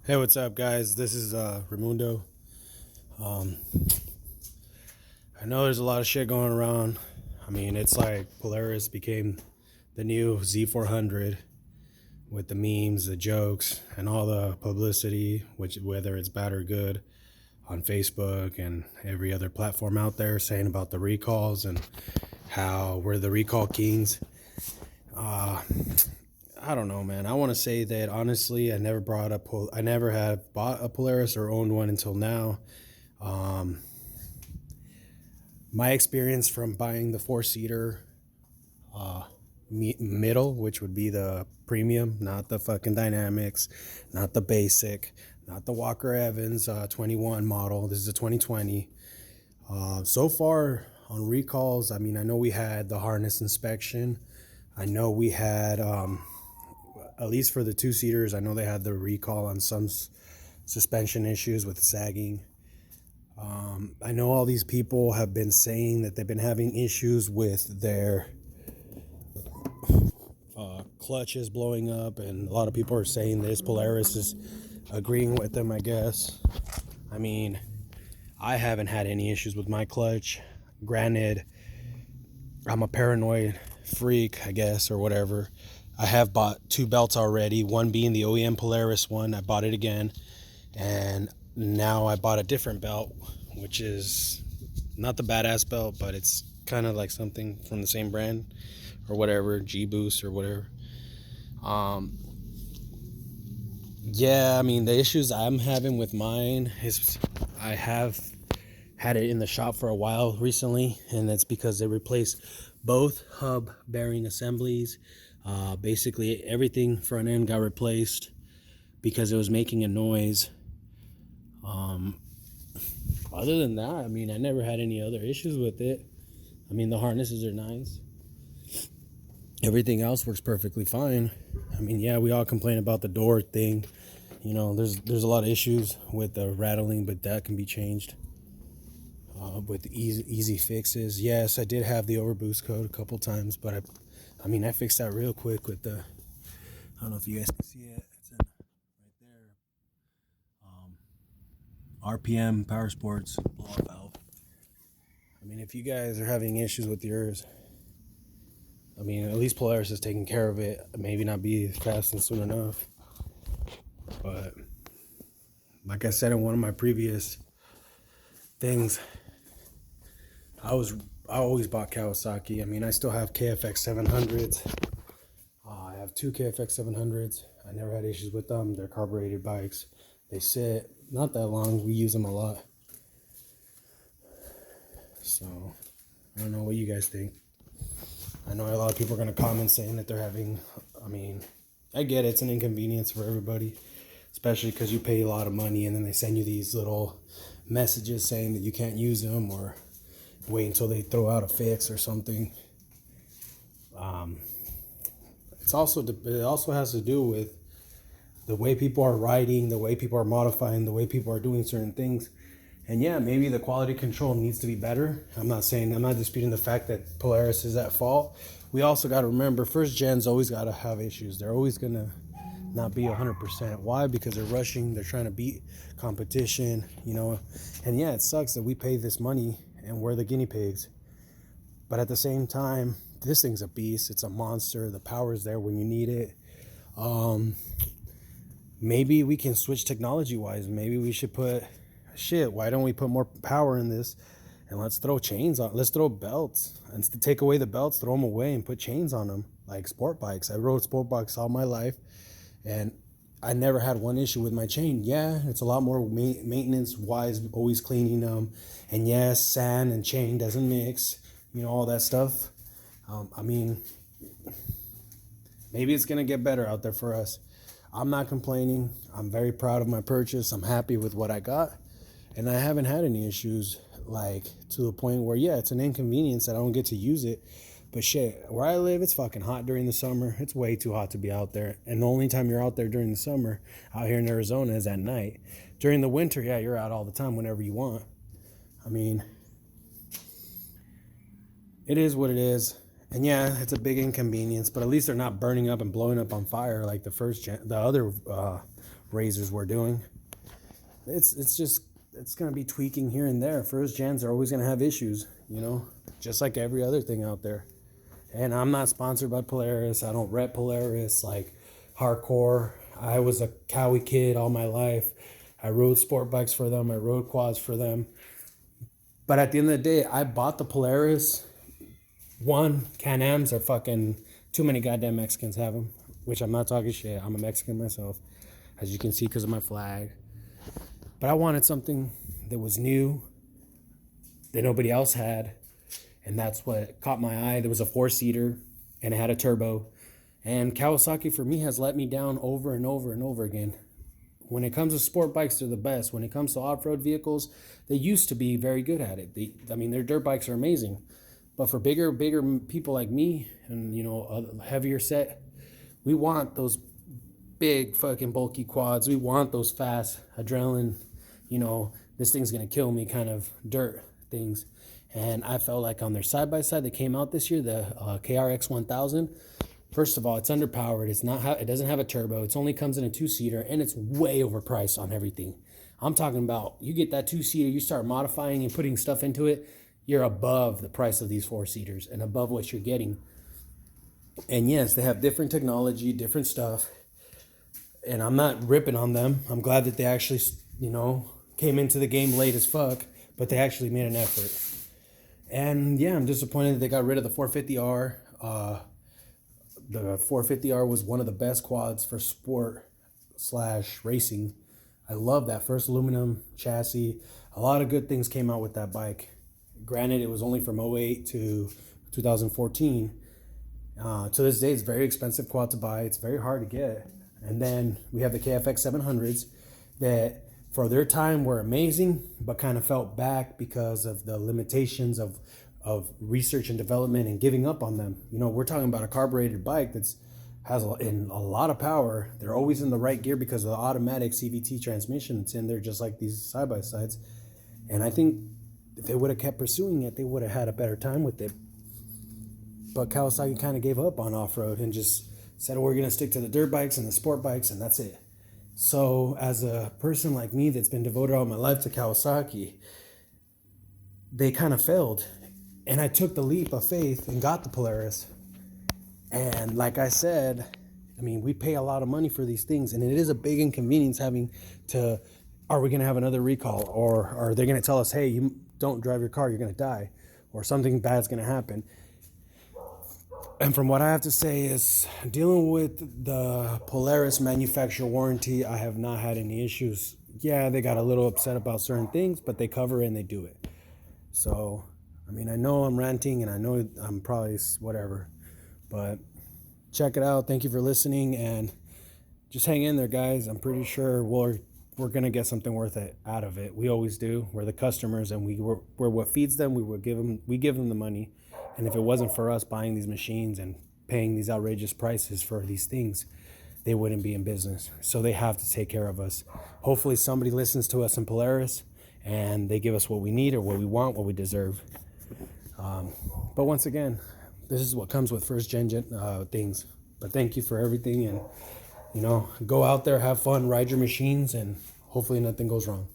Hey, what's up, guys? This is Raimundo. Um, I know there's a lot of shit going around. I mean, it's like Polaris became the new Z400 with the memes, the jokes, and all the publicity, which whether it's bad or good, on Facebook and every other platform out there, saying about the recalls and how we're the recall kings. Uh, I don't know, man. I want to say that honestly, I never have bought a Polaris or owned one until now. Um, my experience from buying the four-seater middle, which would be the premium, not the fucking Dynamics, not the basic, not the Walker Evans 21 model. This is a 2020. So far on recalls, I mean, I know we had the harness inspection. I know we had, at least for the two-seaters, I know they had the recall on some suspension issues with sagging. I know all these people have been saying that they've been having issues with their clutches blowing up, and a lot of people are saying this. Polaris is agreeing with them, I guess. I mean, I haven't had any issues with my clutch. Granted, I'm a paranoid freak, I guess, or whatever. I have bought two belts already, one being the OEM Polaris one. I bought it again, and now I bought a different belt, which is not the badass belt, but it's kind of like something from the same brand or whatever, G-Boost or whatever. Yeah, I mean, the issues I'm having with mine is I have had it in the shop for a while recently, and that's because they replaced both hub bearing assemblies. Basically, everything front end got replaced because it was making a noise. Other than that, I mean, I never had any other issues with it. I mean, the harnesses are nice. Everything else works perfectly fine. I mean, yeah, we all complain about the door thing. You know, there's a lot of issues with the rattling, but that can be changed with easy fixes. Yes, I did have the overboost code a couple times, but I mean, I fixed that real quick with the. I don't know if you guys can see it. It's in right there. RPM Power Sports blow-off valve. I mean, if you guys are having issues with yours, I mean, at least Polaris is taking care of it. Maybe not be fast and soon enough, but like I said in one of my previous things, I always bought Kawasaki. I mean, I still have KFX 700s. I have two KFX 700s. I never had issues with them. They're carbureted bikes. They sit not that long. We use them a lot. So I don't know what you guys think. I know a lot of people are going to comment saying that they're having, I mean, I get it. It's an inconvenience for everybody, especially because you pay a lot of money and then they send you these little messages saying that you can't use them or wait until they throw out a fix or something. It also has to do with the way people are riding, the way people are modifying, the way people are doing certain things. And yeah, maybe the quality control needs to be better. I'm not disputing the fact that Polaris is at fault. We also got to remember, first gens always got to have issues. They're always going to not be 100%. Why? Because they're rushing. They're trying to beat competition, you know. And yeah, it sucks that we pay this money and we're the guinea pigs. But at the same time, this thing's a beast. It's a monster. The power's there when you need it. Maybe we can switch technology-wise. Maybe we should put... Shit, why don't we put more power in this and let's throw chains on, let's throw belts, and to take away the belts, throw them away and put chains on them like sport bikes. I rode sport bikes all my life and I never had one issue with my chain. Yeah, it's a lot more maintenance wise, always cleaning them, and yes, sand and chain doesn't mix, you know, all that stuff. I mean, maybe it's gonna get better out there for us. I'm not complaining. I'm very proud of my purchase. I'm happy with what I got. And I haven't had any issues, like, to the point where, yeah, it's an inconvenience that I don't get to use it. But shit, where I live, it's fucking hot during the summer. It's way too hot to be out there. And the only time you're out there during the summer, out here in Arizona, is at night. During the winter, yeah, you're out all the time whenever you want. I mean, it is what it is. And yeah, it's a big inconvenience, but at least they're not burning up and blowing up on fire like the other razors were doing. It's gonna be tweaking here and there. First gens are always gonna have issues, you know, just like every other thing out there. And I'm not sponsored by Polaris. I don't rep Polaris like hardcore. I was a Cowie kid all my life. I rode sport bikes for them. I rode quads for them. But at the end of the day, I bought the Polaris. One, Can-Ams are fucking, too many goddamn Mexicans have them, which I'm not talking shit. I'm a Mexican myself, as you can see because of my flag. But I wanted something that was new, that nobody else had. And that's what caught my eye. There was a 4-seater and it had a turbo. And Kawasaki for me has let me down over and over and over again. When it comes to sport bikes, they're the best. When it comes to off-road vehicles, they used to be very good at it. Their dirt bikes are amazing. But for bigger people like me and, you know, a heavier set, we want those big fucking bulky quads. We want those fast adrenaline, you know, this thing's going to kill me kind of dirt things. And I felt like on their side-by-side that came out this year, the KRX 1000, first of all, it's underpowered. It doesn't have a turbo. It only comes in a 2-seater, and it's way overpriced on everything. I'm talking about you get that 2-seater, you start modifying and putting stuff into it, you're above the price of these 4-seaters and above what you're getting. And yes, they have different technology, different stuff. And I'm not ripping on them. I'm glad that they actually, you know, came into the game late as fuck, but they actually made an effort. And yeah, I'm disappointed that they got rid of the 450R. The 450R was one of the best quads for sport / racing. I love that first aluminum chassis. A lot of good things came out with that bike. Granted, it was only from 08 to 2014. To this day, it's a very expensive quad to buy. It's very hard to get. And then we have the KFX 700s that for their time were amazing, but kind of felt back because of the limitations of research and development and giving up on them. You know, we're talking about a carbureted bike has a lot of power. They're always in the right gear because of the automatic CVT transmission that's in there, just like these side-by-sides. And I think if they would have kept pursuing it, they would have had a better time with it. But Kawasaki kind of gave up on off-road and just said, we're going to stick to the dirt bikes and the sport bikes, and that's it. So as a person like me that's been devoted all my life to Kawasaki, they kind of failed. And I took the leap of faith and got the Polaris. And like I said, I mean, we pay a lot of money for these things, and it is a big inconvenience having to, are we going to have another recall? Or are they going to tell us, hey, you don't drive your car, you're going to die, or something bad's going to happen? And from what I have to say is, dealing with the Polaris manufacturer warranty, I have not had any issues. Yeah, they got a little upset about certain things, but they cover it and they do it. So, I mean, I know I'm ranting and I know I'm probably whatever, but check it out. Thank you for listening, and just hang in there, guys. I'm pretty sure we're going to get something worth it out of it. We always do. We're the customers, and we're what feeds them. We give them the money. And if it wasn't for us buying these machines and paying these outrageous prices for these things, they wouldn't be in business. So they have to take care of us. Hopefully somebody listens to us in Polaris and they give us what we need or what we want, what we deserve. But once again, this is what comes with first gen things. But thank you for everything, and, you know, go out there, have fun, ride your machines, and hopefully nothing goes wrong.